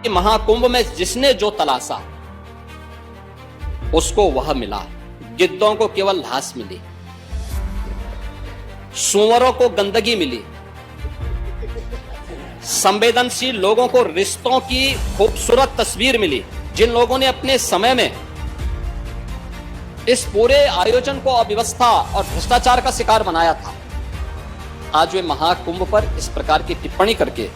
कि महाकुंभ में जिसने जो तलाशा उसको वह मिला। गिद्धों को केवल घास मिली, सूअरों को गंदगी मिली, संवेदनशील लोगों को रिश्तों की खूबसूरत तस्वीर मिली। जिन लोगों ने अपने समय में इस पूरे आयोजन को अव्यवस्था और भ्रष्टाचार का शिकार बनाया था, आज वे महाकुंभ पर इस प्रकार की टिप्पणी करके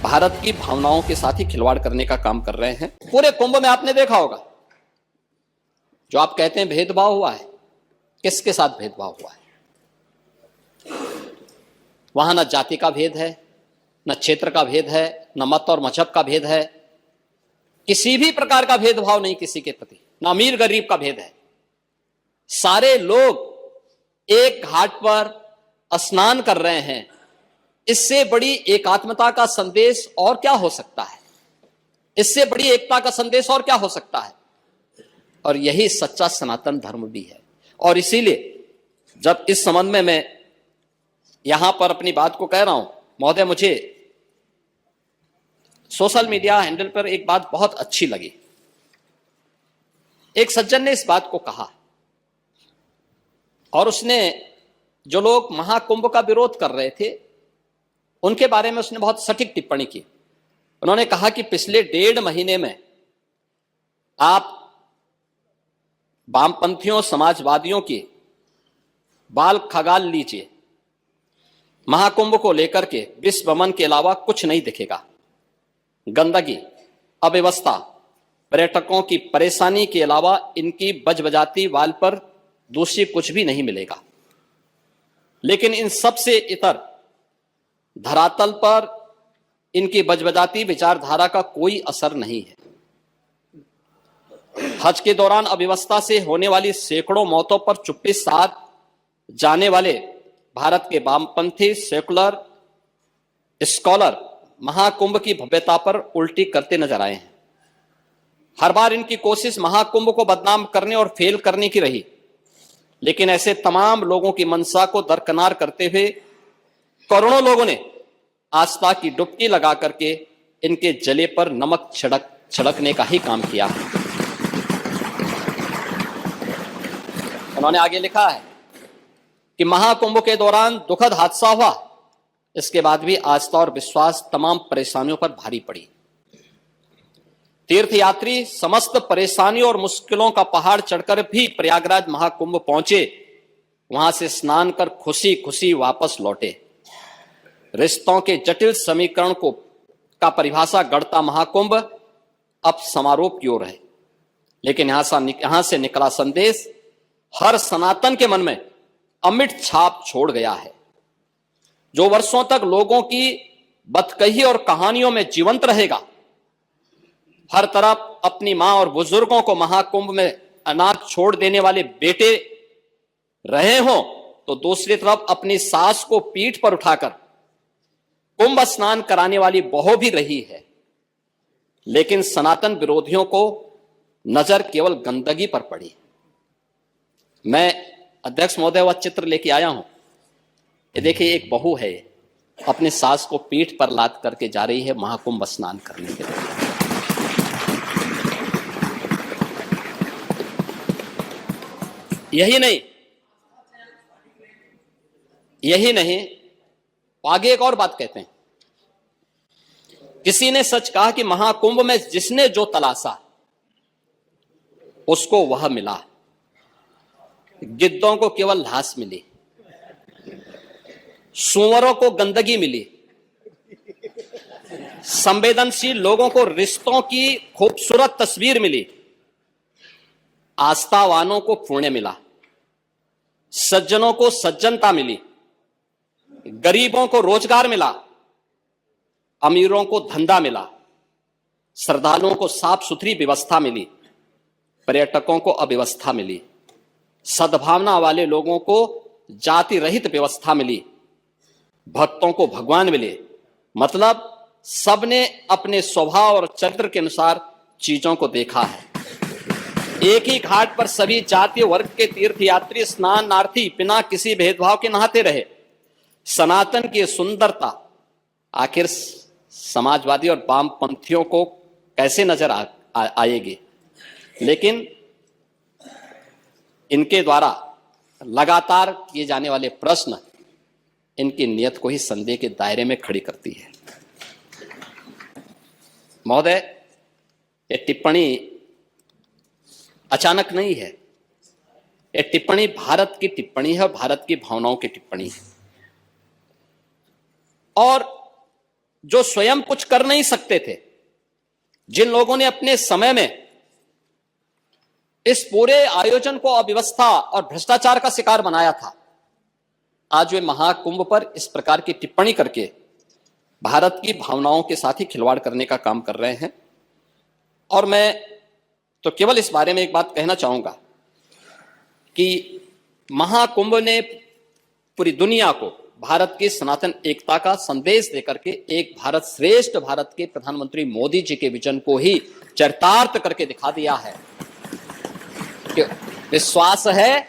भारत की भावनाओं के साथ ही खिलवाड़ करने का काम कर रहे हैं। पूरे कुंभ में आपने देखा होगा, जो आप कहते हैं भेदभाव हुआ है, किसके साथ भेदभाव हुआ है? वहां न जाति का भेद है, न क्षेत्र का भेद है, न मत और मजहब का भेद है, किसी भी प्रकार का भेदभाव नहीं किसी के प्रति, न अमीर गरीब का भेद है। सारे लोग एक घाट पर स्नान कर रहे हैं। इससे बड़ी एकात्मता का संदेश और क्या हो सकता है? इससे बड़ी एकता का संदेश और क्या हो सकता है? और यही सच्चा सनातन धर्म भी है। और इसीलिए जब इस संबंध में मैं यहां पर अपनी बात को कह रहा हूं, महोदय, मुझे सोशल मीडिया हैंडल पर एक बात बहुत अच्छी लगी। एक सज्जन ने इस बात को कहा और उसने, जो लोग महाकुंभ का विरोध कर रहे थे उनके बारे में उसने बहुत सटीक टिप्पणी की। उन्होंने कहा कि पिछले 1.5 महीने में आप वामपंथियों, समाजवादियों की बाल खगाल लीजिए, महाकुंभ को लेकर के विश्व भ्रमण के अलावा कुछ नहीं दिखेगा। गंदगी, अव्यवस्था, पर्यटकों की परेशानी के अलावा इनकी बजबजाती वाल पर दूसरी कुछ भी नहीं मिलेगा। लेकिन इन सब से इतर धरातल पर इनकी बजबजाती विचारधारा का कोई असर नहीं है। हज के दौरान अव्यवस्था से होने वाली सैकड़ों मौतों पर चुप्पी साध जाने वाले भारत के वामपंथी सेकुलर स्कॉलर महाकुंभ की भव्यता पर उल्टी करते नजर आए हैं। हर बार इनकी कोशिश महाकुंभ को बदनाम करने और फेल करने की रही, लेकिन ऐसे तमाम लोगों की मंशा को दरकिनार करते हुए करोड़ों लोगों ने आस्था की डुबकी लगा करके इनके जले पर नमक छिड़कने का ही काम किया। उन्होंने आगे लिखा है कि महाकुंभ के दौरान दुखद हादसा हुआ, इसके बाद भी आस्था और विश्वास तमाम परेशानियों पर भारी पड़ी। तीर्थयात्री समस्त परेशानियों और मुश्किलों का पहाड़ चढ़कर भी प्रयागराज महाकुंभ पहुंचे, वहां से स्नान कर खुशी खुशी वापस लौटे। रिश्तों के जटिल समीकरण का परिभाषा गढ़ता महाकुंभ अब समारोह की ओर है। लेकिन यहां से निकला संदेश हर सनातन के मन में अमिट छाप छोड़ गया है, जो वर्षों तक लोगों की बदकही और कहानियों में जीवंत रहेगा। हर तरफ अपनी मां और बुजुर्गों को महाकुंभ में अनाथ छोड़ देने वाले बेटे रहे हों, तो दूसरी तरफ अपनी सास को पीठ पर उठाकर कुंभ स्नान कराने वाली बहू भी रही है। लेकिन सनातन विरोधियों को नजर केवल गंदगी पर पड़ी। मैं अध्यक्ष महोदय वह चित्र लेके आया हूं। ये देखिए, एक बहू है, अपने सास को पीठ पर लाद करके जा रही है महाकुंभ स्नान करने के लिए। यही नहीं, आगे एक और बात कहते हैं। किसी ने सच कहा कि महाकुंभ में जिसने जो तलाशा उसको वह मिला। गिद्धों को केवल घास मिली, सूअरों को गंदगी मिली, संवेदनशील लोगों को रिश्तों की खूबसूरत तस्वीर मिली, आस्थावानों को पुण्य मिला, सज्जनों को सज्जनता मिली, गरीबों को रोजगार मिला, अमीरों को धंधा मिला, श्रद्धालुओं को साफ सुथरी व्यवस्था मिली, पर्यटकों को अव्यवस्था मिली, सद्भावना वाले लोगों को जाति रहित व्यवस्था मिली, भक्तों को भगवान मिले। मतलब सबने अपने स्वभाव और चरित्र के अनुसार चीजों को देखा है। एक ही घाट पर सभी जातीय वर्ग के तीर्थयात्री स्नानार्थी बिना किसी भेदभाव के नहाते रहे। सनातन की सुंदरता आखिर समाजवादी और वामपंथियों को कैसे नजर आएगी, लेकिन इनके द्वारा लगातार किए जाने वाले प्रश्न इनकी नियत को ही संदेह के दायरे में खड़ी करती है। महोदय, ये टिप्पणी अचानक नहीं है। ये टिप्पणी भारत की टिप्पणी है, भारत की भावनाओं की टिप्पणी है। और जो स्वयं कुछ कर नहीं सकते थे, जिन लोगों ने अपने समय में इस पूरे आयोजन को अव्यवस्था और भ्रष्टाचार का शिकार बनाया था, आज वे महाकुंभ पर इस प्रकार की टिप्पणी करके भारत की भावनाओं के साथ ही खिलवाड़ करने का काम कर रहे हैं। और मैं तो केवल इस बारे में एक बात कहना चाहूंगा कि महाकुंभ ने पूरी दुनिया को भारत की सनातन एकता का संदेश देकर के एक भारत श्रेष्ठ भारत के प्रधानमंत्री मोदी जी के विजन को ही चरितार्थ करके दिखा दिया है कि विश्वास है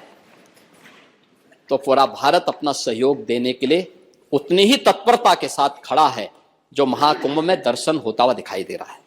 तो पूरा भारत अपना सहयोग देने के लिए उतनी ही तत्परता के साथ खड़ा है जो महाकुंभ में दर्शन होता हुआ दिखाई दे रहा है।